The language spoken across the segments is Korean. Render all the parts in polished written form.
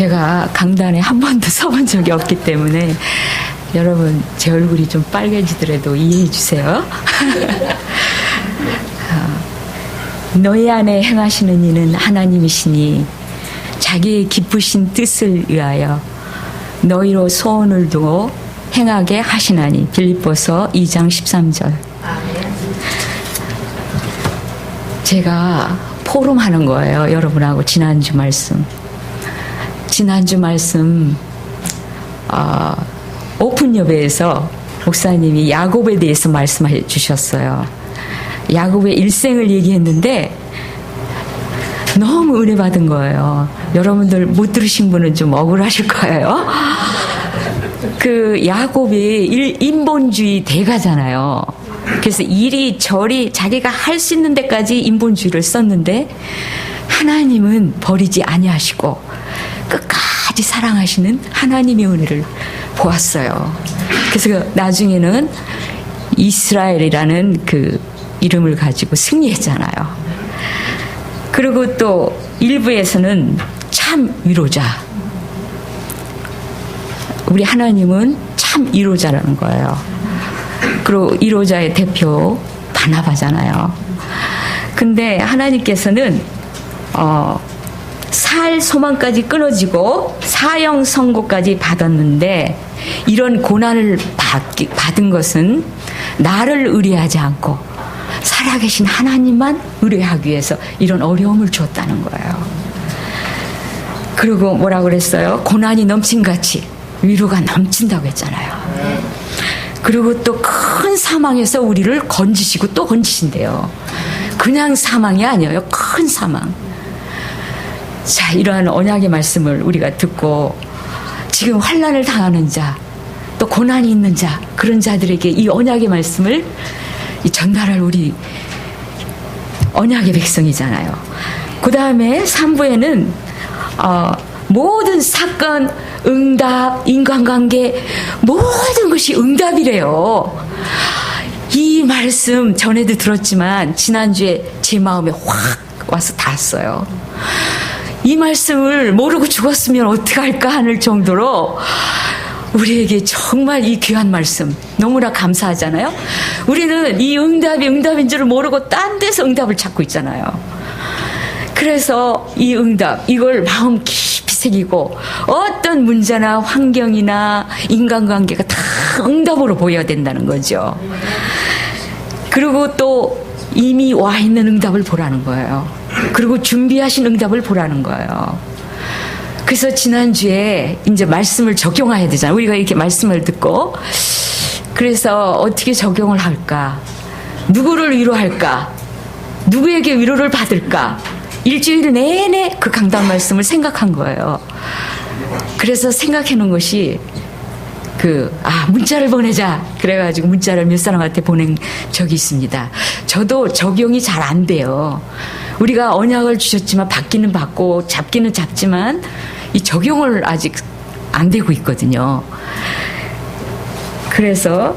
제가 강단에 한 번도 서본 적이 없기 때문에 여러분 제 얼굴이 좀 빨개지더라도 이해해 주세요. 너희 안에 행하시는 이는 하나님이시니 자기의 기쁘신 뜻을 위하여 너희로 소원을 두고 행하게 하시나니. 빌립보서 2장 13절. 제가 포럼하는 거예요. 여러분하고 지난주 말씀 오픈 예배에서 목사님이 야곱에 대해서 말씀해 주셨어요. 야곱의 일생을 얘기했는데 너무 은혜 받은 거예요. 여러분들 못 들으신 분은 좀 억울하실 거예요. 그 야곱이 인본주의 대가잖아요. 그래서 이리저리 자기가 할 수 있는 데까지 인본주의를 썼는데 하나님은 버리지 아니하시고 끝까지 사랑하시는 하나님의 은혜를 보았어요. 그래서 나중에는 이스라엘이라는 그 이름을 가지고 승리했잖아요. 그리고 또 일부에서는 참 위로자. 우리 하나님은 참 위로자라는 거예요. 그리고 위로자의 대표 바나바잖아요. 근데 하나님께서는 살 소망까지 끊어지고 사형 선고까지 받았는데 이런 고난을 받은 것은 나를 의뢰하지 않고 살아계신 하나님만 의뢰하기 위해서 이런 어려움을 줬다는 거예요. 그리고 뭐라고 그랬어요? 고난이 넘친같이 위로가 넘친다고 했잖아요. 그리고 또 큰 사망에서 우리를 건지시고 또 건지신대요. 그냥 사망이 아니에요. 큰 사망. 자, 이러한 언약의 말씀을 우리가 듣고 지금 환난을 당하는 자, 또 고난이 있는 자, 그런 자들에게 이 언약의 말씀을 전달할 우리 언약의 백성이잖아요. 그 다음에 3부에는 모든 사건, 응답, 인간관계 모든 것이 응답이래요. 이 말씀 전에도 들었지만 지난주에 제 마음에 확 와서 닿았어요. 이 말씀을 모르고 죽었으면 어떡할까 하는 정도로 우리에게 정말 이 귀한 말씀 너무나 감사하잖아요. 우리는 이 응답이 응답인 줄을 모르고 딴 데서 응답을 찾고 있잖아요. 그래서 이 응답, 이걸 마음 깊이 새기고 어떤 문제나 환경이나 인간관계가 다 응답으로 보여야 된다는 거죠. 그리고 또 이미 와 있는 응답을 보라는 거예요. 그리고 준비하신 응답을 보라는 거예요. 그래서 지난주에 이제 말씀을 적용해야 되잖아요. 우리가 이렇게 말씀을 듣고 그래서 어떻게 적용을 할까? 누구를 위로할까? 누구에게 위로를 받을까? 일주일 내내 그 강단 말씀을 생각한 거예요. 그래서 생각해 놓은 것이 문자를 보내자. 그래가지고 문자를 몇 사람한테 보낸 적이 있습니다. 저도 적용이 잘 안 돼요. 우리가 언약을 주셨지만 받기는 받고 잡기는 잡지만 이 적용을 아직 안 되고 있거든요. 그래서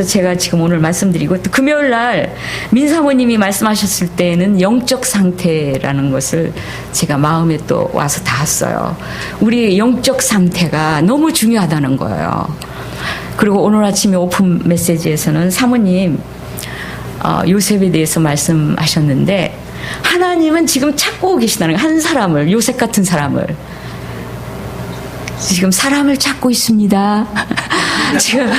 제가 지금 오늘 말씀드리고 또 금요일 날 민사모님이 말씀하셨을 때는 영적 상태라는 것을 제가 마음에 또 와서 닿았어요. 우리 영적 상태가 너무 중요하다는 거예요. 그리고 오늘 아침에 오픈 메시지에서는 사모님 요셉에 대해서 말씀하셨는데 하나님은 지금 찾고 계시다는 거예요. 한 사람을, 요셉 같은 사람을. 지금 사람을 찾고 있습니다. 지금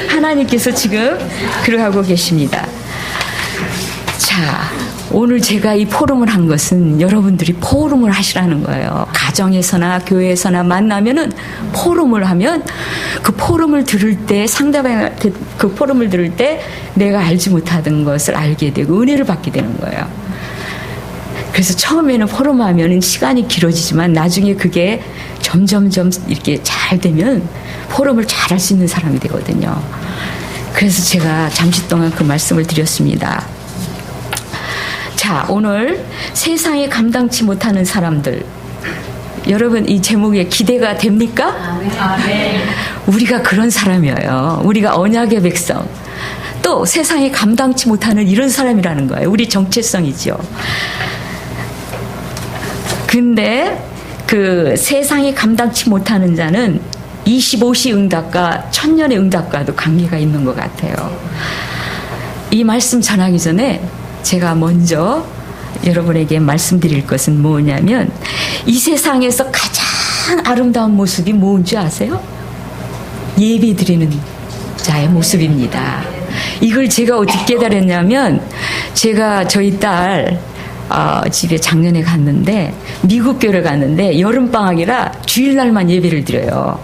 하나님께서 지금 그러하고 계십니다. 자, 오늘 제가 이 포럼을 한 것은 여러분들이 포럼을 하시라는 거예요. 가정에서나 교회에서나 만나면은 포럼을 하면 그 포럼을 들을 때 상대방한테 그 포럼을 들을 때 내가 알지 못하던 것을 알게 되고 은혜를 받게 되는 거예요. 그래서 처음에는 포럼하면 시간이 길어지지만 나중에 그게 점점점 이렇게 잘 되면 포럼을 잘 할 수 있는 사람이 되거든요. 그래서 제가 잠시 동안 그 말씀을 드렸습니다. 자, 오늘 세상에 감당치 못하는 사람들. 여러분 이 제목에 기대가 됩니까? 네. 우리가 그런 사람이에요. 우리가 언약의 백성. 또 세상에 감당치 못하는 이런 사람이라는 거예요. 우리 정체성이죠. 근데 그 세상이 감당치 못하는 자는 25시 응답과 천년의 응답과도 관계가 있는 것 같아요. 이 말씀 전하기 전에 제가 먼저 여러분에게 말씀드릴 것은 뭐냐면, 이 세상에서 가장 아름다운 모습이 뭔지 아세요? 예배 드리는 자의 모습입니다. 이걸 제가 어떻게 깨달았냐면, 제가 저희 딸 집에 작년에 갔는데, 미국 교회를 갔는데 여름방학이라 주일날만 예배를 드려요.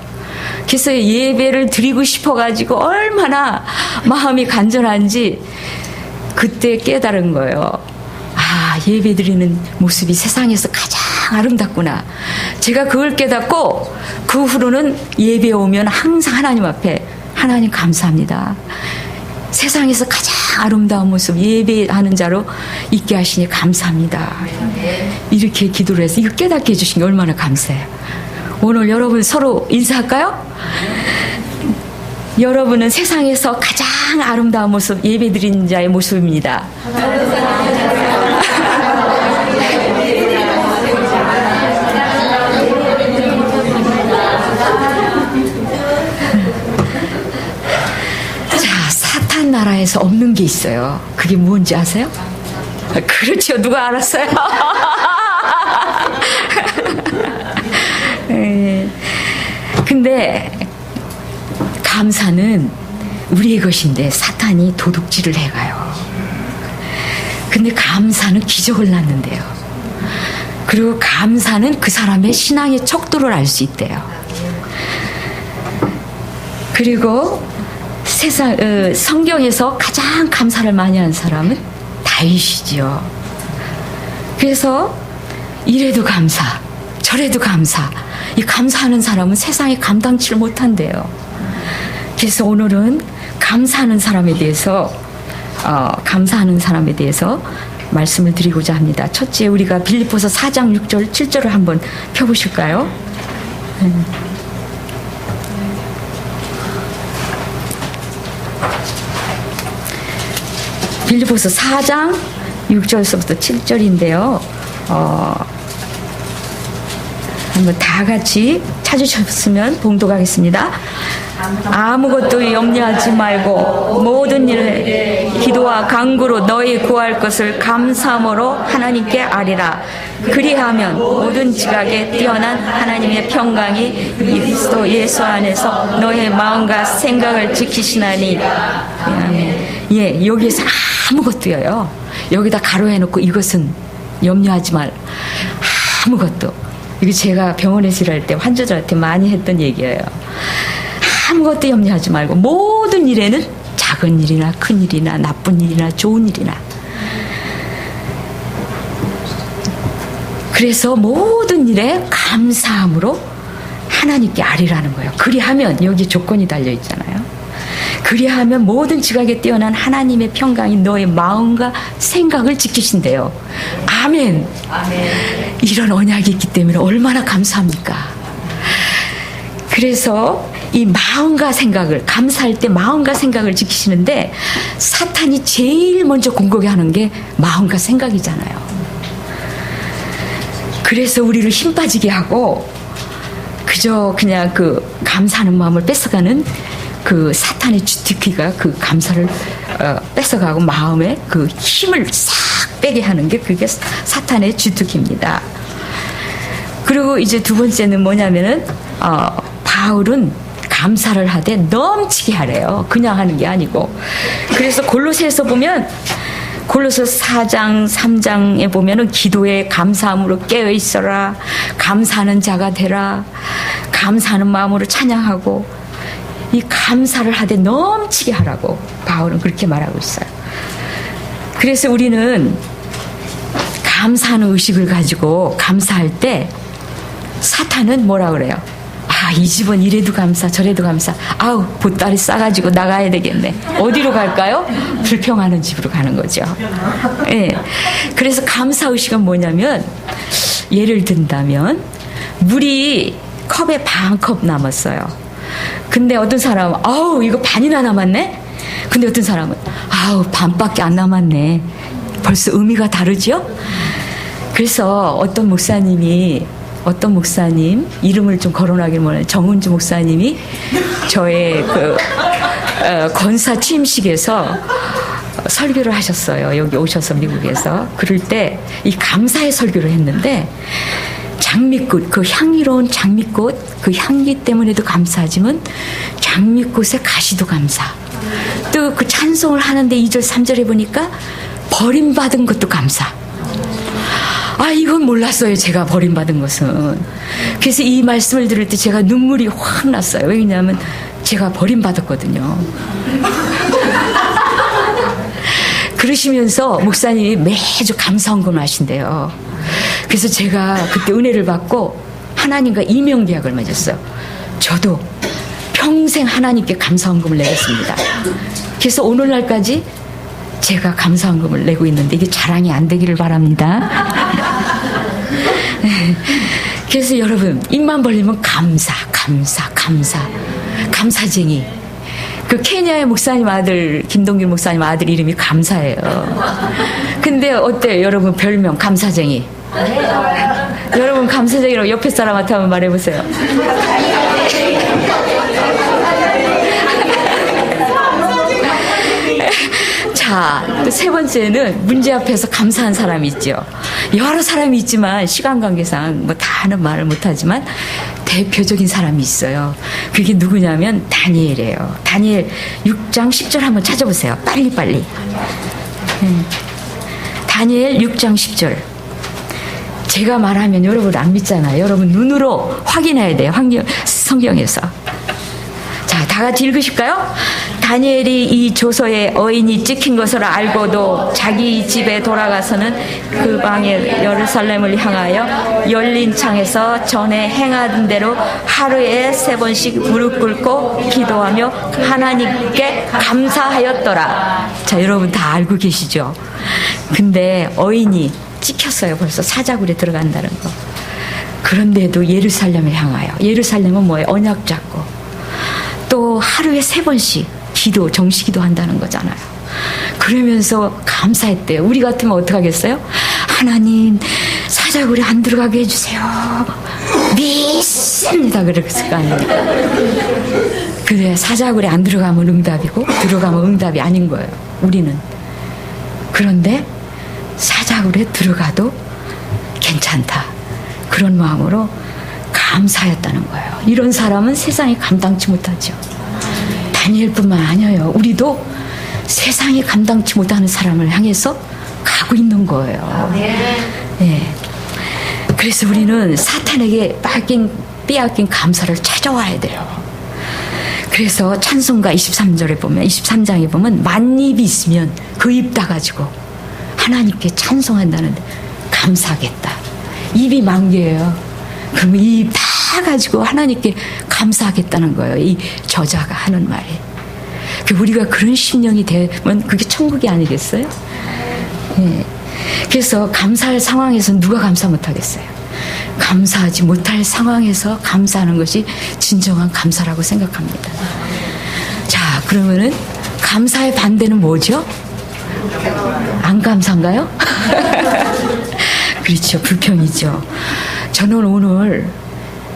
그래서 예배를 드리고 싶어가지고 얼마나 마음이 간절한지 그때 깨달은 거예요. 아, 예배 드리는 모습이 세상에서 가장 아름답구나. 제가 그걸 깨닫고 그 후로는 예배 오면 항상 하나님 앞에, 하나님 감사합니다. 세상에서 가장 아름다운 모습 예배하는 자로 있게 하시니 감사합니다. 이렇게 기도를 해서 이거 깨닫게 해주신 게 얼마나 감사해요. 오늘 여러분 서로 인사할까요? 여러분은 세상에서 가장 아름다운 모습 예배드리는 자의 모습입니다. 사탄 나라에서 없는 게 있어요. 그게 뭔지 아세요? 그렇죠. 누가 알았어요? 근데 감사는 우리의 것인데 사탄이 도둑질을 해가요. 근데 감사는 기적을 낳는데요. 그리고 감사는 그 사람의 신앙의 척도를 알 수 있대요. 그리고 성경에서 가장 감사를 많이 한 사람은 다윗이지요. 그래서 이래도 감사, 저래도 감사. 이 감사하는 사람은 세상에 감당치를 못한대요. 그래서 오늘은 감사하는 사람에 대해서 말씀을 드리고자 합니다. 첫째, 우리가 빌립보서 4장 6절 7절을 한번 펴보실까요? 빌립보서 4장 6절서부터 7절인데요. 한번 다 같이 찾으셨으면 봉독하겠습니다. 아무것도 염려하지 말고 모든 일에 기도와 간구로 너희 구할 것을 감사함으로 하나님께 아뢰라. 그리하면 모든 지각에 뛰어난 하나님의 평강이 그리스도 예수 안에서 너의 마음과 생각을 지키시나니. 예, 여기에서 아무것도요. 여기다 가로해놓고 이것은 염려하지 말. 아무것도. 이거 제가 병원에서 일할 때 환자들한테 많이 했던 얘기예요. 아무것도 염려하지 말고 모든 일에는 작은 일이나 큰 일이나 나쁜 일이나 좋은 일이나, 그래서 모든 일에 감사함으로 하나님께 아뢰라는 거예요. 그리하면, 여기 조건이 달려 있잖아요. 그리하면 모든 지각에 뛰어난 하나님의 평강이 너의 마음과 생각을 지키신대요. 아멘. 아멘. 이런 언약이 있기 때문에 얼마나 감사합니까? 그래서 이 마음과 생각을, 감사할 때 마음과 생각을 지키시는데, 사탄이 제일 먼저 공격해 하는 게 마음과 생각이잖아요. 그래서 우리를 힘 빠지게 하고 그저 그냥 그 감사하는 마음을 뺏어가는 그 사탄의 주특기가 그 감사를 뺏어가고 마음에 그 힘을 싹 빼게 하는 게 그게 사탄의 주특기입니다. 그리고 이제 두 번째는 뭐냐면은 바울은 감사를 하되 넘치게 하래요. 그냥 하는 게 아니고. 그래서 골로새에서 보면, 골로새 4장 3장에 보면은 기도에 감사함으로 깨어 있어라, 감사하는 자가 되라, 감사하는 마음으로 찬양하고, 이 감사를 하되 넘치게 하라고 바울은 그렇게 말하고 있어요. 그래서 우리는 감사하는 의식을 가지고 감사할 때 사탄은 뭐라 그래요? 아, 이 집은 이래도 감사 저래도 감사, 아우 보따리 싸가지고 나가야 되겠네. 어디로 갈까요? 불평하는 집으로 가는 거죠. 네. 그래서 감사의식은 뭐냐면, 예를 든다면 물이 컵에 반 컵 남았어요. 근데 어떤 사람은 아우 이거 반이나 남았네. 근데 어떤 사람은 아우 반밖에 안 남았네. 벌써 의미가 다르죠? 그래서 어떤 목사님이 어떤 목사님, 이름을 좀 거론하기는 뭐냐, 정은주 목사님이 저의 권사 취임식에서 설교를 하셨어요. 여기 오셔서 미국에서. 그럴 때 이 감사의 설교를 했는데, 장미꽃, 그 향기로운 장미꽃, 그 향기 때문에도 감사하지만 장미꽃의 가시도 감사. 또 그 찬송을 하는데 2절 3절에 보니까 버림받은 것도 감사. 이건 몰랐어요. 제가 버림받은 것은. 그래서 이 말씀을 들을 때 제가 눈물이 확 났어요. 왜냐하면 제가 버림받았거든요. 그러시면서 목사님이 매주 감사헌금을 하신대요. 그래서 제가 그때 은혜를 받고 하나님과 이명계약을 맺었어요. 저도 평생 하나님께 감사헌금을 내겠습니다. 그래서 오늘날까지 제가 감사헌금을 내고 있는데 이게 자랑이 안 되기를 바랍니다. 그래서 여러분, 입만 벌리면 감사쟁이. 그 케냐의 목사님 아들, 김동길 목사님 아들 이름이 감사예요. 근데 어때요? 여러분 별명 감사쟁이. 여러분 감사쟁이라고 옆에 사람한테 한번 말해보세요. 자, 또 세 번째는 문제 앞에서 감사한 사람이 있죠. 여러 사람이 있지만 시간 관계상 뭐 다는 말을 못하지만 대표적인 사람이 있어요. 그게 누구냐면 다니엘이에요. 다니엘 6장 10절 한번 찾아보세요. 빨리. 다니엘 6장 10절. 제가 말하면 여러분 안 믿잖아요. 여러분 눈으로 확인해야 돼요. 성경에서. 자, 다 같이 읽으실까요? 다니엘이 이 조서에 어인이 찍힌 것을 알고도 자기 집에 돌아가서는 그 방에 예루살렘을 향하여 열린 창에서 전에 행하던 대로 하루에 3번씩 무릎 꿇고 기도하며 하나님께 감사하였더라. 자, 여러분 다 알고 계시죠? 근데 어인이 찍혔어요. 벌써 사자굴에 들어간다는 거. 그런데도 예루살렘을 향하여. 예루살렘은 뭐예요? 언약 잡고. 또 하루에 3번씩 정시기도 한다는 거잖아요. 그러면서 감사했대요. 우리 같으면 어떡하겠어요? 하나님, 사자굴에 안 들어가게 해주세요. 믿습니다. 그랬을 거 아니에요. 그래, 사자굴에 안 들어가면 응답이고 들어가면 응답이 아닌 거예요. 우리는. 그런데 사자굴에 들어가도 괜찮다. 그런 마음으로 감사했다는 거예요. 이런 사람은 세상에 감당치 못하죠. 다니엘뿐만 아니에요. 우리도 세상에 감당치 못하는 사람을 향해서 가고 있는 거예요. 네. 그래서 우리는 사탄에게 빼앗긴 감사를 찾아와야 돼요. 그래서 찬송가 23장에 보면 만입이 있으면 그 입 다 가지고 하나님께 찬송한다는데 감사하겠다. 입이 10,000개예요. 그러면 이 입 다 가지고 하나님께 감사하겠다는 거예요. 이 저자가 하는 말이. 우리가 그런 심령이 되면 그게 천국이 아니겠어요? 네. 그래서 감사할 상황에서 누가 감사 못하겠어요? 감사하지 못할 상황에서 감사하는 것이 진정한 감사라고 생각합니다. 자, 그러면은 감사의 반대는 뭐죠? 안 감사인가요? 그렇죠. 불평이죠. 저는 오늘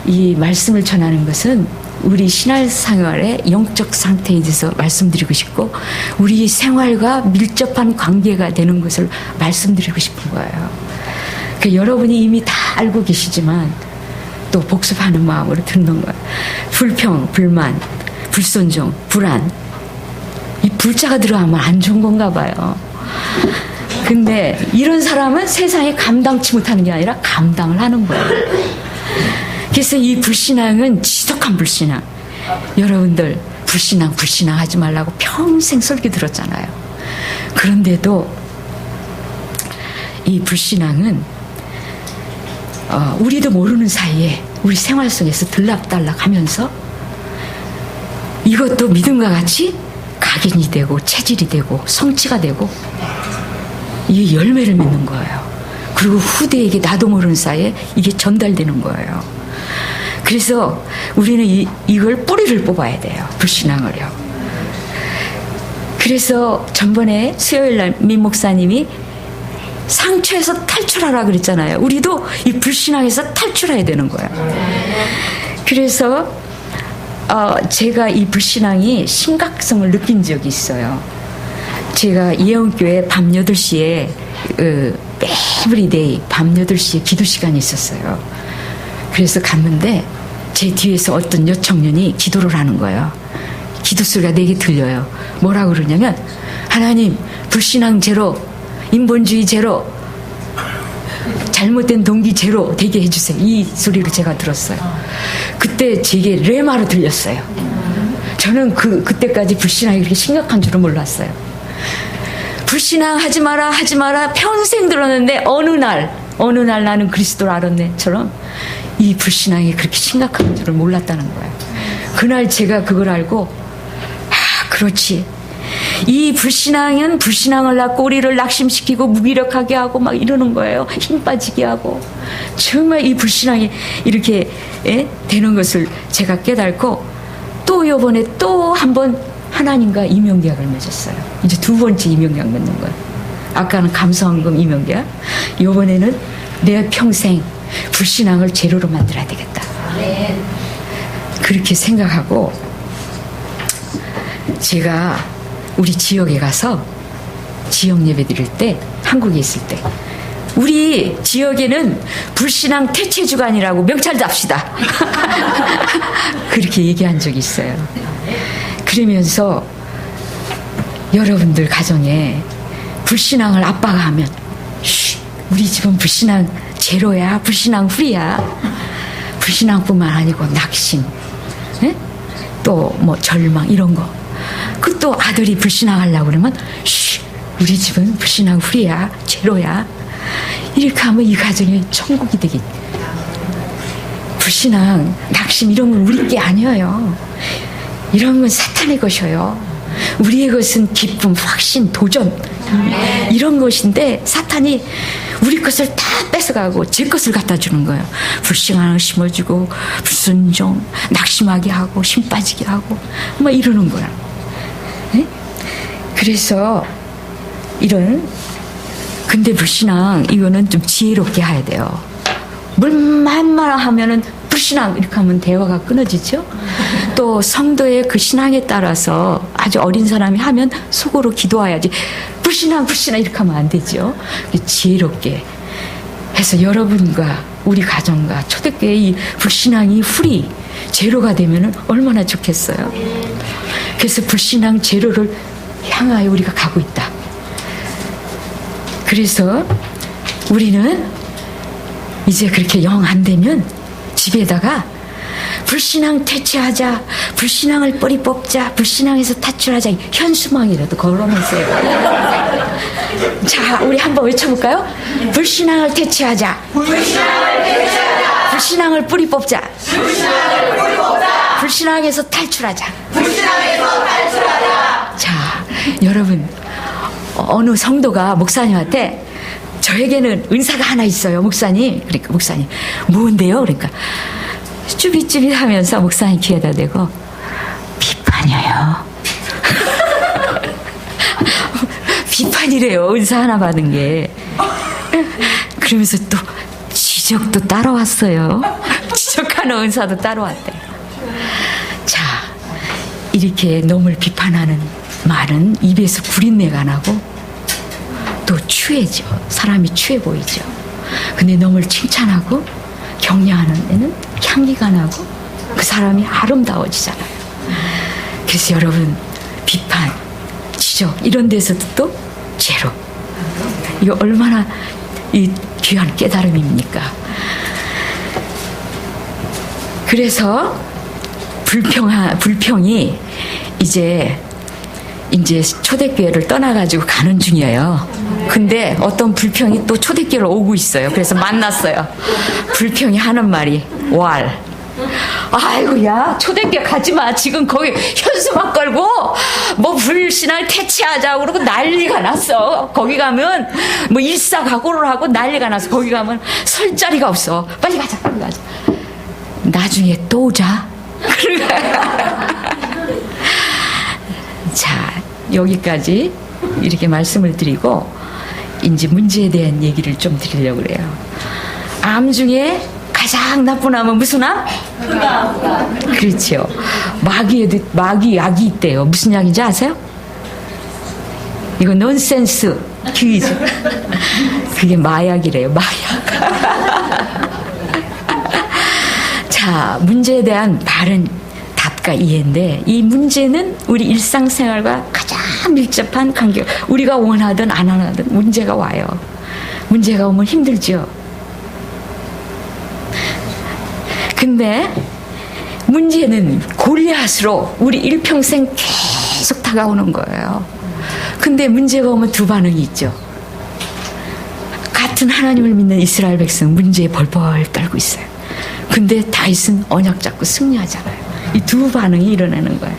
이 말씀을 전하는 것은 우리 신앙생활의 영적 상태에 대해서 말씀드리고 싶고 우리 생활과 밀접한 관계가 되는 것을 말씀드리고 싶은 거예요. 그러니까 여러분이 이미 다 알고 계시지만 또 복습하는 마음으로 듣는 거예요. 불평, 불만, 불순종, 불안. 이 불자가 들어가면 안 좋은 건가 봐요. 근데 이런 사람은 세상에 감당치 못하는 게 아니라 감당을 하는 거예요. 그래서 이 불신앙은 지독한 불신앙. 여러분들 불신앙 하지 말라고 평생 설교 들었잖아요. 그런데도 이 불신앙은 우리도 모르는 사이에 우리 생활 속에서 들락달락 하면서 이것도 믿음과 같이 각인이 되고 체질이 되고 성취가 되고 이 열매를 맺는 거예요. 그리고 후대에게 나도 모르는 사이에 이게 전달되는 거예요. 그래서 우리는 이걸 뿌리를 뽑아야 돼요. 불신앙을요. 그래서 전번에 수요일 날 민 목사님이 상처에서 탈출하라 그랬잖아요. 우리도 이 불신앙에서 탈출해야 되는 거예요. 그래서 제가 이 불신앙이 심각성을 느낀 적이 있어요. 제가 예언교회 밤 8시에 에브리데이 밤 8시에 기도 시간이 있었어요. 그래서 갔는데 제 뒤에서 어떤 여청년이 기도를 하는 거예요. 기도 소리가 내게 들려요. 뭐라고 그러냐면 하나님 불신앙 제로, 인본주의 제로, 잘못된 동기 제로 되게 해주세요. 이 소리를 제가 들었어요. 그때 제게 레마로 들렸어요. 저는 그때까지 불신앙이 그렇게 심각한 줄은 몰랐어요. 불신앙 하지 마라 하지 마라 평생 들었는데 어느 날 나는 그리스도를 알았네처럼 이 불신앙이 그렇게 심각한 줄을 몰랐다는 거예요. 그날 제가 그걸 알고 그렇지. 이 불신앙은 불신앙을 낳고 우리를 낙심시키고 무기력하게 하고 막 이러는 거예요. 힘 빠지게 하고. 정말 이 불신앙이 이렇게 되는 것을 제가 깨닫고 또 이번에 또 한 번 하나님과 이명계약을 맺었어요. 이제 2번째 이명계약 맺는 거예요. 아까는 감사헌금 이명계약. 이번에는 내 평생 불신앙을 제로로 만들어야 되겠다. 그렇게 생각하고 제가 우리 지역에 가서 지역 예배 드릴 때 한국에 있을 때 우리 지역에는 불신앙 퇴치주간이라고 명찰 잡시다. 그렇게 얘기한 적이 있어요. 그러면서 여러분들 가정에 불신앙을 아빠가 하면 우리 집은 불신앙 제로야, 불신앙 후리야. 불신앙뿐만 아니고 낙심, 또 뭐 절망 이런 거. 그 또 아들이 불신앙하려고 그러면 우리 집은 불신앙 후리야, 제로야. 이렇게 하면 이 가정이 천국이 되겠. 불신앙, 낙심 이런 건 우리 게 아니에요. 이런 건 사탄의 것이에요. 우리의 것은 기쁨, 확신, 도전 이런 것인데 사탄이 우리 것을 다 뺏어가고 제 것을 갖다 주는 거예요. 불신앙을 심어주고 불순종, 낙심하게 하고 힘 빠지게 하고 막 이러는 거야. 네? 그래서 근데 불신앙 이거는 좀 지혜롭게 해야 돼요. 물만 하면은 불신앙 이렇게 하면 대화가 끊어지죠. 또 성도의 그 신앙에 따라서 아주 어린 사람이 하면 속으로 기도해야지 불신앙 이렇게 하면 안 되죠. 지혜롭게 해서 여러분과 우리 가정과 초대교회 이 불신앙이 후리 제로가 되면 얼마나 좋겠어요. 그래서 불신앙 제로를 향하여 우리가 가고 있다. 그래서 우리는 이제 그렇게 영 안 되면 집에다가 불신앙 퇴치하자, 불신앙을 뿌리 뽑자, 불신앙에서 탈출하자 현수막이라도 걸어놓으세요. 자, 우리 한번 외쳐볼까요? 불신앙을 퇴치하자, 불신앙을 뿌리 뽑자, 불신앙에서 탈출하자. 자, 여러분 어느 성도가 목사님한테 저에게는 은사가 하나 있어요, 목사님. 그러니까 목사님 뭔데요? 그러니까 쭈빗쭈빗 하면서 목사님 귀에다 대고 비판이에요. 비판이래요, 은사 하나 받은 게. 그러면서 또 지적도 따라왔어요. 지적하는 은사도 따라왔대요. 자, 이렇게 놈을 비판하는 말은 입에서 구린내가 나고 또 추해져. 사람이 추해 보이죠. 근데 놈을 칭찬하고 격려하는 데는 향기가 나고 그 사람이 아름다워지잖아요. 그래서 여러분 비판, 지적 이런 데서도 또 제로. 이거 얼마나 이 귀한 깨달음입니까? 그래서 불평이 이제 초대교회를 떠나가지고 가는 중이에요. 근데 어떤 불평이 또 초대교회로 오고 있어요. 그래서 만났어요. 불평이 하는 말이 왈. 아이고 야 초대교회 가지마. 지금 거기 현수막 걸고 뭐 불신앙 퇴치하자고 그러고 난리가 났어. 거기 가면 뭐 일사각오를 하고 난리가 나서 거기 가면 설 자리가 없어. 빨리 가자. 나중에 또 오자. 자, 여기까지 이렇게 말씀을 드리고 이제 문제에 대한 얘기를 좀 드리려고 그래요. 암 중에 가장 나쁜 암은 무슨 암? 그렇죠. 마귀 약이 있대요. 무슨 약인지 아세요? 이거 넌센스 퀴즈. 그게 마약이래요. 마약. 자, 문제에 대한 바른 답과 이해인데, 이 문제는 우리 일상생활과 가장 밀접한 관계. 우리가 원하든 안 원하든 문제가 와요. 문제가 오면 힘들죠. 근데 문제는 골리앗으로 우리 일평생 계속 다가오는 거예요. 근데 문제가 오면 두 반응이 있죠. 같은 하나님을 믿는 이스라엘 백성 문제에 벌벌 떨고 있어요. 근데 다윗은 언약 잡고 승리하잖아요. 이 두 반응이 일어나는 거예요.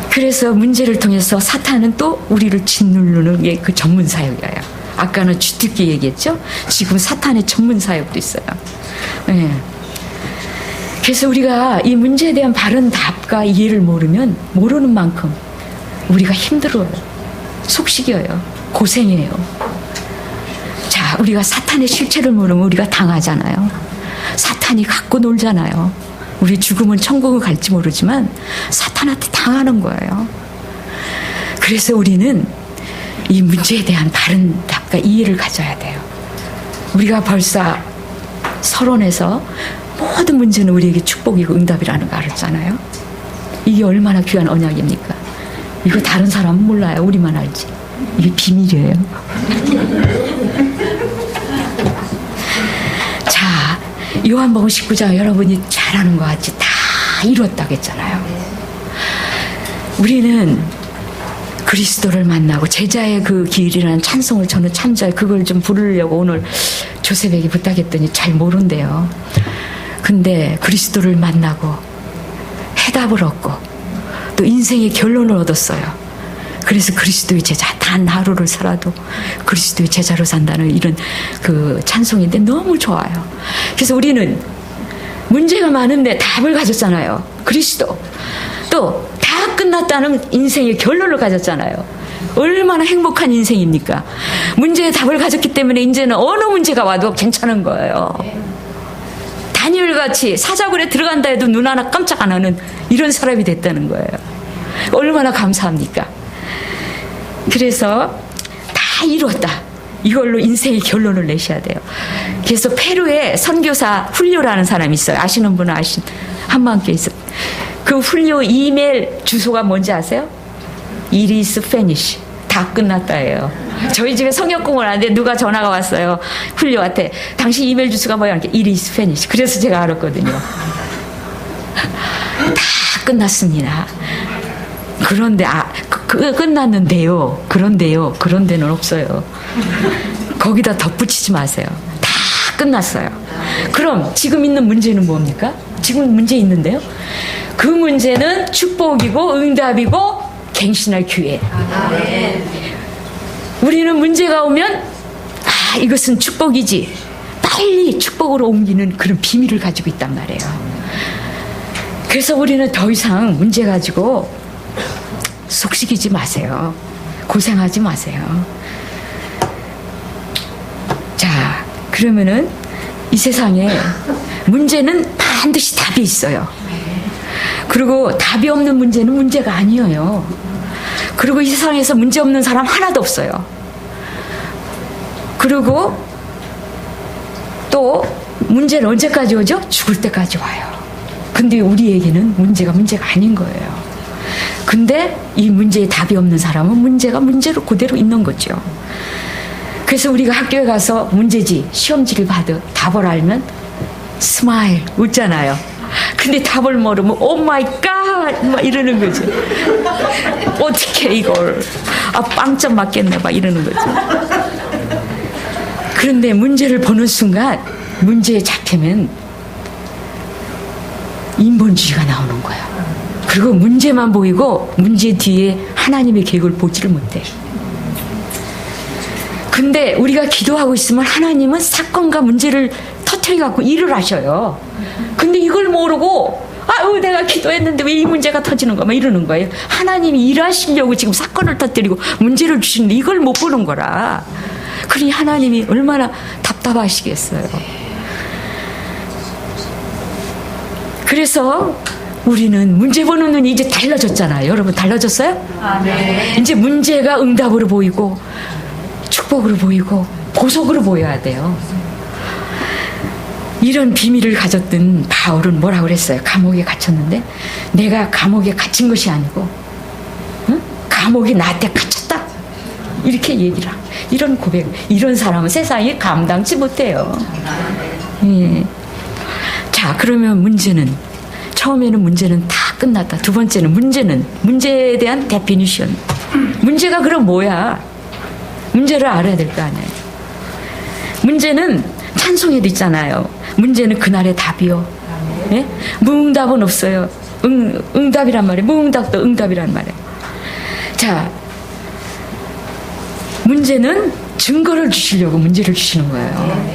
그래서 문제를 통해서 사탄은 또 우리를 짓누르는 게 그 전문 사역이에요. 아까는 주특기 얘기했죠? 지금 사탄의 전문 사역도 있어요. 네. 그래서 우리가 이 문제에 대한 바른 답과 이해를 모르면 모르는 만큼 우리가 힘들어요. 속식여요. 고생해요. 자, 우리가 사탄의 실체를 모르면 우리가 당하잖아요. 사탄이 갖고 놀잖아요. 우리 죽으면 천국을 갈지 모르지만 사탄한테 당하는 거예요. 그래서 우리는 이 문제에 대한 바른 답과 이해를 가져야 돼요. 우리가 벌써 서론에서 모든 문제는 우리에게 축복이고 응답이라는 거 알았잖아요. 이게 얼마나 귀한 언약입니까? 이거 다른 사람은 몰라요. 우리만 알지. 이게 비밀이에요. 자, 요한복음 19장 여러분이 잘 아는 것 같이 다 이뤘다고 했잖아요. 우리는 그리스도를 만나고 제자의 그 길이라는 찬송을 저는 참잘 그걸 좀 부르려고 오늘 조셉에게 부탁했더니 잘 모른대요. 근데 그리스도를 만나고 해답을 얻고 또 인생의 결론을 얻었어요. 그래서 그리스도의 제자, 단 하루를 살아도 그리스도의 제자로 산다는 이런 그 찬송인데 너무 좋아요. 그래서 우리는 문제가 많은데 답을 가졌잖아요. 그리스도. 또 다 끝났다는 인생의 결론을 가졌잖아요. 얼마나 행복한 인생입니까? 문제의 답을 가졌기 때문에 이제는 어느 문제가 와도 괜찮은 거예요. 다니엘같이 사자굴에 들어간다 해도 눈 하나 깜짝 안 하는 이런 사람이 됐다는 거예요. 얼마나 감사합니까? 그래서 다 이루었다. 이걸로 인생의 결론을 내셔야 돼요. 그래서 페루에 선교사 훌리오라는 사람이 있어요. 아시는 분은 한마음께 있어요. 그 훌리오 이메일 주소가 뭔지 아세요? It is finished. 다 끝났다예요. 저희 집에 성역공을 하는데 누가 전화가 왔어요. 훌리오한테. 당신 이메일 주소가 뭐야? It is finished. 그래서 제가 알았거든요. 다 끝났습니다. 그런데 끝났는데요. 그런데요. 그런 데는 없어요. 거기다 덧붙이지 마세요. 다 끝났어요. 그럼 지금 있는 문제는 뭡니까? 지금 문제 있는데요. 그 문제는 축복이고 응답이고 갱신할 기회. 우리는 문제가 오면 이것은 축복이지. 빨리 축복으로 옮기는 그런 비밀을 가지고 있단 말이에요. 그래서 우리는 더 이상 문제 가지고 속식이지 마세요. 고생하지 마세요. 자, 그러면은 이 세상에 문제는 반드시 답이 있어요. 그리고 답이 없는 문제는 문제가 아니에요. 그리고 이 세상에서 문제 없는 사람 하나도 없어요. 그리고 또 문제는 언제까지 오죠? 죽을 때까지 와요. 근데 우리에게는 문제가 아닌 거예요. 근데 이 문제에 답이 없는 사람은 문제가 문제로 그대로 있는 거죠. 그래서 우리가 학교에 가서 문제지, 시험지를 봐도 답을 알면 스마일, 웃잖아요. 근데 답을 모르면 오 마이 갓 막 이러는 거죠. 어떻게 이걸 빵점 맞겠네 막 이러는 거죠. 그런데 문제를 보는 순간 문제에 잡히면 인본주의가 나오는 거예요. 그리고 문제만 보이고 문제 뒤에 하나님의 계획을 보지를 못해요. 근데 우리가 기도하고 있으면 하나님은 사건과 문제를 터뜨려갖고 일을 하셔요. 근데 이걸 모르고 아우 내가 기도했는데 왜 이 문제가 터지는 거야 막 이러는 거예요. 하나님이 일하시려고 지금 사건을 터뜨리고 문제를 주시는데 이걸 못 보는 거라. 그러니 하나님이 얼마나 답답하시겠어요. 그래서 우리는 문제 보는 눈이 이제 달라졌잖아요. 여러분 달라졌어요? 네. 이제 문제가 응답으로 보이고 축복으로 보이고 보석으로 보여야 돼요. 이런 비밀을 가졌던 바울은 뭐라고 그랬어요? 감옥에 갇혔는데 내가 감옥에 갇힌 것이 아니고 응? 감옥이 나한테 갇혔다 이렇게 얘기를 하고 이런 고백, 이런 사람은 세상에 감당치 못해요. 예. 자, 그러면 문제는 처음에는 문제는 다 끝났다. 두 번째는 문제에 대한 데피니션. 문제가 그럼 뭐야? 문제를 알아야 될 거 아니에요. 문제는 찬송에도 있잖아요. 문제는 그날의 답이요. 예? 무응답은 없어요. 응답이란 말이에요. 무응답도 응답이란 말이에요. 자, 문제는 증거를 주시려고 문제를 주시는 거예요.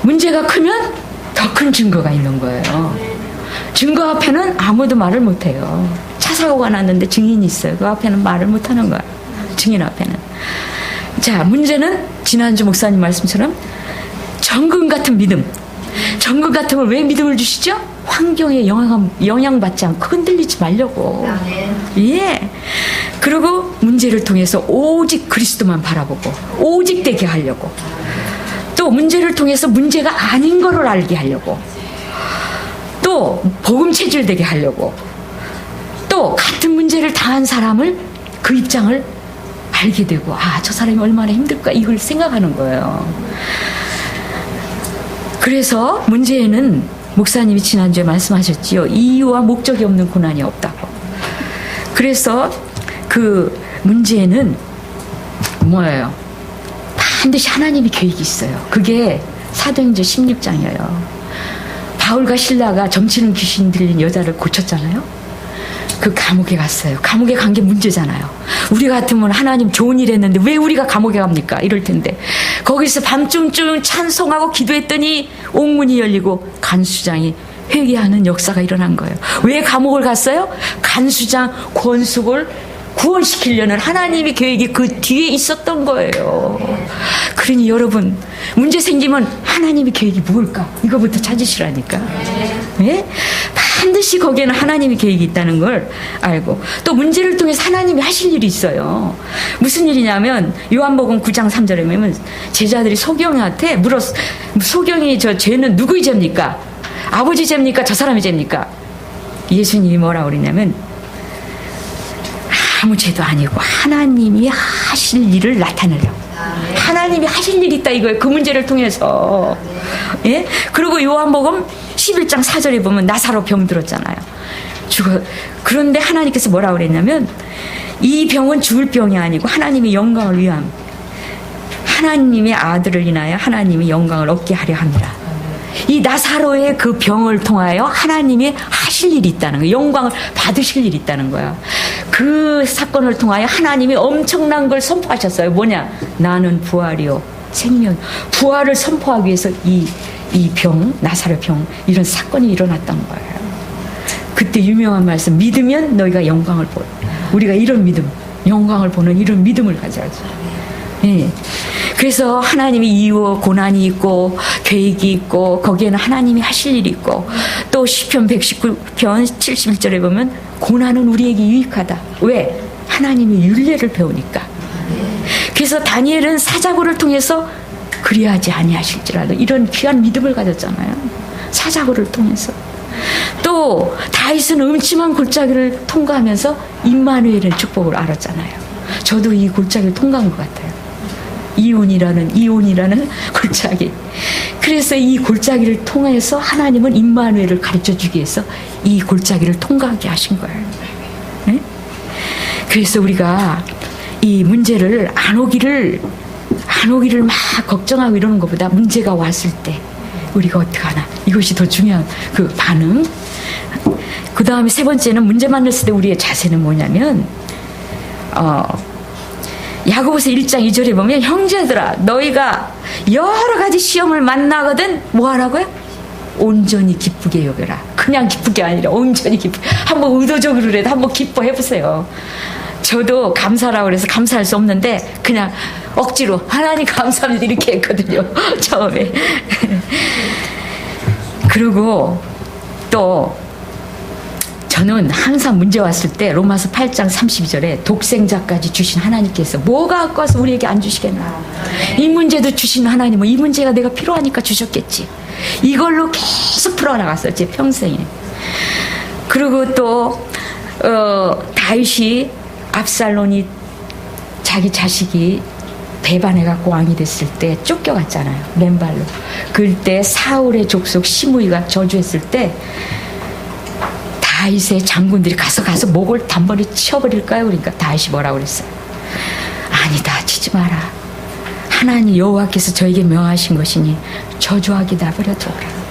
문제가 크면 더 큰 증거가 있는 거예요. 증거 앞에는 아무도 말을 못해요. 차 사고가 났는데 증인이 있어요. 그 앞에는 말을 못하는 거예요. 증인 앞에는. 자, 문제는 지난주 목사님 말씀처럼 정금 같은 믿음. 정금 같은 걸 왜 믿음을 주시죠? 환경에 영향받지 않고 흔들리지 말려고. 예. 그리고 문제를 통해서 오직 그리스도만 바라보고 오직 되게 하려고. 또 문제를 통해서 문제가 아닌 거를 알게 하려고. 또 복음 체질되게 하려고. 또 같은 문제를 당한 사람을 그 입장을 알게 되고 아, 저 사람이 얼마나 힘들까 이걸 생각하는 거예요. 그래서 문제에는 목사님이 지난주에 말씀하셨지요. 이유와 목적이 없는 고난이 없다고. 그래서 그 문제에는 뭐예요? 반드시 하나님의 계획이 있어요. 그게 사도행전 16장이에요. 바울과 실라가 점치는 귀신 들린 여자를 고쳤잖아요. 그 감옥에 갔어요. 감옥에 간 게 문제잖아요. 우리 같으면 하나님 좋은 일 했는데 왜 우리가 감옥에 갑니까? 이럴 텐데 거기서 밤중쯤 찬송하고 기도했더니 옥문이 열리고 간수장이 회개하는 역사가 일어난 거예요. 왜 감옥을 갔어요? 간수장 권숙을 구원시키려는 하나님의 계획이 그 뒤에 있었던 거예요. 그러니 여러분 문제 생기면 하나님의 계획이 뭘까? 이거부터 찾으시라니까. 예? 반드시 거기에는 하나님의 계획이 있다는 걸 알고 또 문제를 통해서 하나님이 하실 일이 있어요. 무슨 일이냐면 요한복음 9장 3절에 보면 제자들이 소경한테 물었어. 소경이 저 죄는 누구의 죄입니까? 아버지 죄입니까? 저 사람의 죄입니까? 예수님이 뭐라고 그러냐면 아무 죄도 아니고 하나님이 하실 일을 나타내려고. 하나님이 하실 일이 있다 이거예요. 그 문제를 통해서. 예? 그리고 요한복음 11장 4절에 보면 나사로 병들었잖아요. 그런데 하나님께서 뭐라고 그랬냐면 이 병은 죽을 병이 아니고 하나님의 영광을 위함. 하나님의 아들을 인하여 하나님의 영광을 얻게 하려 합니다. 이 나사로의 그 병을 통하여 하나님이 하실 일이 있다는 거예요. 영광을 받으실 일이 있다는 거야. 그 사건을 통하여 하나님이 엄청난 걸 선포하셨어요. 뭐냐? 나는 부활이요 생명. 부활을 선포하기 위해서 이 병, 나사로 병 이런 사건이 일어났던 거예요. 그때 유명한 말씀 믿으면 너희가 영광을 보. 우리가 이런 믿음, 영광을 보는 이런 믿음을 가져야지. 예. 그래서 하나님이 이유 고난이 있고 계획이 있고 거기에는 하나님이 하실 일이 있고 또 시편 119편 71절에 보면 고난은 우리에게 유익하다. 왜? 하나님의 율례를 배우니까. 그래서 다니엘은 사자굴을 통해서 그리하지 아니하실지라도 이런 귀한 믿음을 가졌잖아요. 사자굴을 통해서. 또 다윗은 음침한 골짜기를 통과하면서 임마누엘의 축복을 알았잖아요. 저도 이 골짜기를 통과한 것 같아요. 이온이라는 골짜기. 그래서 이 골짜기를 통해서 하나님은 임마누엘을 가르쳐주기 위해서 이 골짜기를 통과하게 하신 거예요. 네? 그래서 우리가 이 문제를 안 오기를 막 걱정하고 이러는 것보다 문제가 왔을 때 우리가 어떻게 하나 이것이 더 중요한 그 반응. 그 다음에 세 번째는 문제 만났을 때 우리의 자세는 뭐냐면 야고보서 1장 2절에 보면 형제들아 너희가 여러 가지 시험을 만나거든 뭐 하라고요? 온전히 기쁘게 여겨라. 그 그냥 기쁜 게 아니라 온전히 기쁘. 한번 의도적으로라도 한번 기뻐해 보세요. 저도 감사라고 그래서 감사할 수 없는데 그냥 억지로 하나님 감사합니다 이렇게 했거든요. 처음에. 그리고 또 저는 항상 문제 왔을 때 로마서 8장 32절에 독생자까지 주신 하나님께서 뭐가 아까워서 우리에게 안 주시겠나. 이 문제도 주신 하나님은 이 문제가 내가 필요하니까 주셨겠지. 이걸로 계속 풀어나갔어요. 제 평생에. 그리고 또 다윗이 압살론이 자기 자식이 배반해갖고 왕이 됐을 때 쫓겨갔잖아요. 맨발로. 그때 사울의 족속 시므이가 저주했을 때 다윗의 장군들이 가서 목을 단번에 치워버릴까요? 그러니까 다윗이 뭐라고 그랬어요? 아니다, 치지 마라. 하나님 여호와께서 저에게 명하신 것이니 저주하게 놔버려둬라.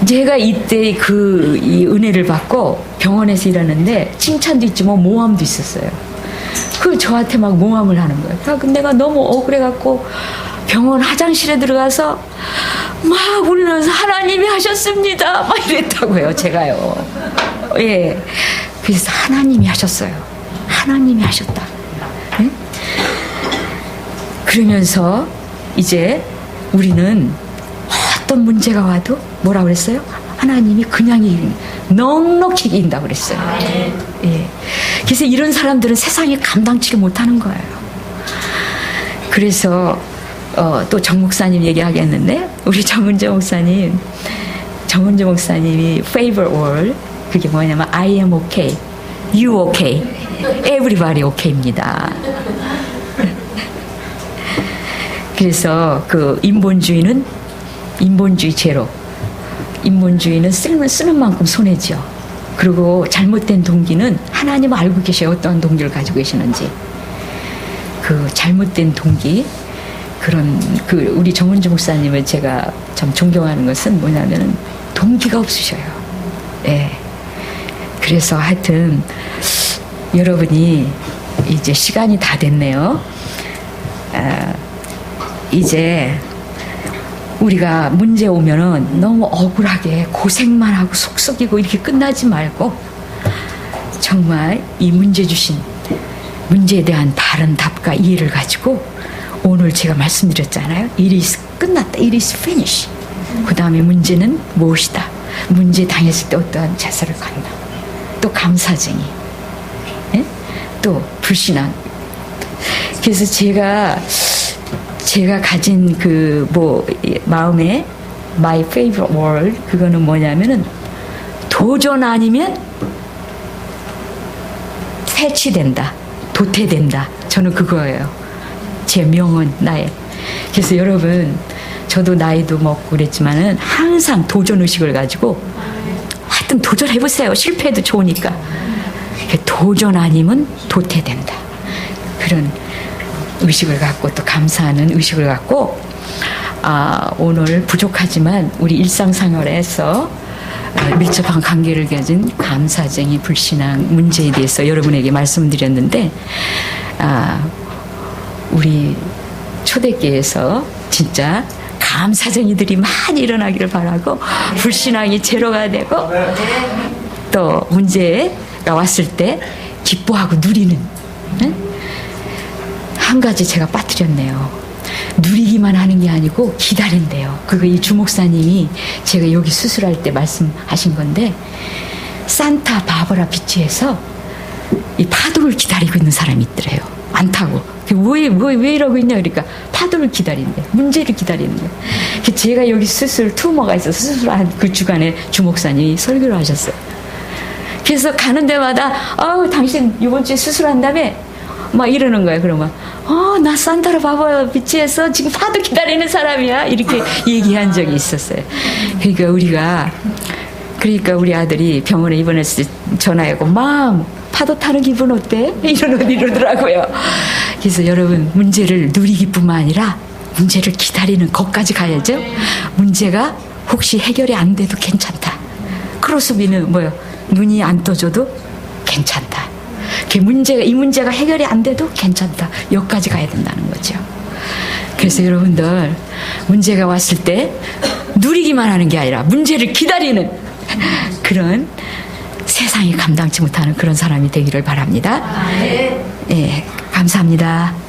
제가 이때 이 은혜를 받고 병원에서 일하는데 칭찬도 있지만 모함도 있었어요. 그 저한테 막 모함을 하는 거예요. 근데 내가 너무 억울해갖고 병원 화장실에 들어가서 막 울면서 하나님이 하셨습니다. 막 이랬다고요, 제가요. 예. 그래서 하나님이 하셨어요. 하나님이 하셨다. 네? 그러면서 이제 우리는 어떤 문제가 와도 뭐라고 그랬어요? 하나님이 그냥 넉넉히 이긴다고 그랬어요. 예. 그래서 이런 사람들은 세상에 감당치를 못하는 거예요. 그래서 또 정 목사님 얘기하겠는데 우리 정은재 목사님이 favorite word 그게 뭐냐면 I am okay, you okay, everybody okay입니다. 그래서 그 인본주의는 인본주의 제로, 인본주의는 쓰는 만큼 손해죠. 그리고 잘못된 동기는 하나님 알고 계셔요. 어떠한 동기를 가지고 계시는지. 그 잘못된 동기, 우리 정은주 목사님을 제가 참 존경하는 것은 뭐냐면은 동기가 없으셔요. 예. 그래서 하여튼 여러분이 이제 시간이 다 됐네요. 이제 우리가 문제 오면은 너무 억울하게 고생만 하고 속 썩이고 이렇게 끝나지 말고 정말 이 문제에 대한 바른 답과 이해를 가지고 오늘 제가 말씀드렸잖아요. It is 끝났다. It is finished. 그 다음에 문제는 무엇이다. 문제 당했을 때 어떠한 자세를 갖나. 또 감사쟁이. 예? 또 불신앙. 그래서 제가 가진 마음에 my favorite word 그거는 뭐냐면은 도전 아니면 해치된다. 도태된다. 저는 그거예요. 제 명언 나의. 그래서 여러분 저도 나이도 먹고 그랬지만은 항상 도전 의식을 가지고 하여튼 도전해보세요. 실패해도 좋으니까. 도전 아니면 도태된다. 그런 의식을 갖고 또 감사하는 의식을 갖고 오늘 부족하지만 우리 일상생활에서 밀접한 관계를 가진 감사쟁이 불신앙 문제에 대해서 여러분에게 말씀드렸는데 우리 초대교회에서 진짜 감사쟁이들이 많이 일어나기를 바라고 불신앙이 제로가 되고 또 문제가 왔을 때 기뻐하고 누리는 한 가지 제가 빠뜨렸네요. 누리기만 하는 게 아니고 기다린대요. 그거 이 주목사님이 제가 여기 수술할 때 말씀하신 건데 산타 바바라 비치에서 이 파도를 기다리고 있는 사람이 있더래요. 안 타고. 왜 이러고 있냐 그러니까 파도를 기다린대. 문제를 기다리는데. 제가 여기 투머가 있어서 수술한 그 주간에 주목사님이 설교를 하셨어요. 그래서 가는 데마다 당신 이번 주에 수술한다며 막 이러는 거예요. 그러면 나 산타라 바바 비치에서 지금 파도 기다리는 사람이야 이렇게 얘기한 적이 있었어요. 그러니까 우리 아들이 병원에 입원했을 때 전화하고 파도 타는 기분 어때? 이러더라고요. 그래서 여러분 문제를 누리기뿐만 아니라 문제를 기다리는 것까지 가야죠. 문제가 혹시 해결이 안 돼도 괜찮다. 크로스비는 눈이 안 떠져도 괜찮다. 이 문제가 해결이 안 돼도 괜찮다. 여기까지 가야 된다는 거죠. 그래서 여러분들 문제가 왔을 때 누리기만 하는 게 아니라 문제를 기다리는 그런 세상이 감당치 못하는 그런 사람이 되기를 바랍니다. 예, 감사합니다.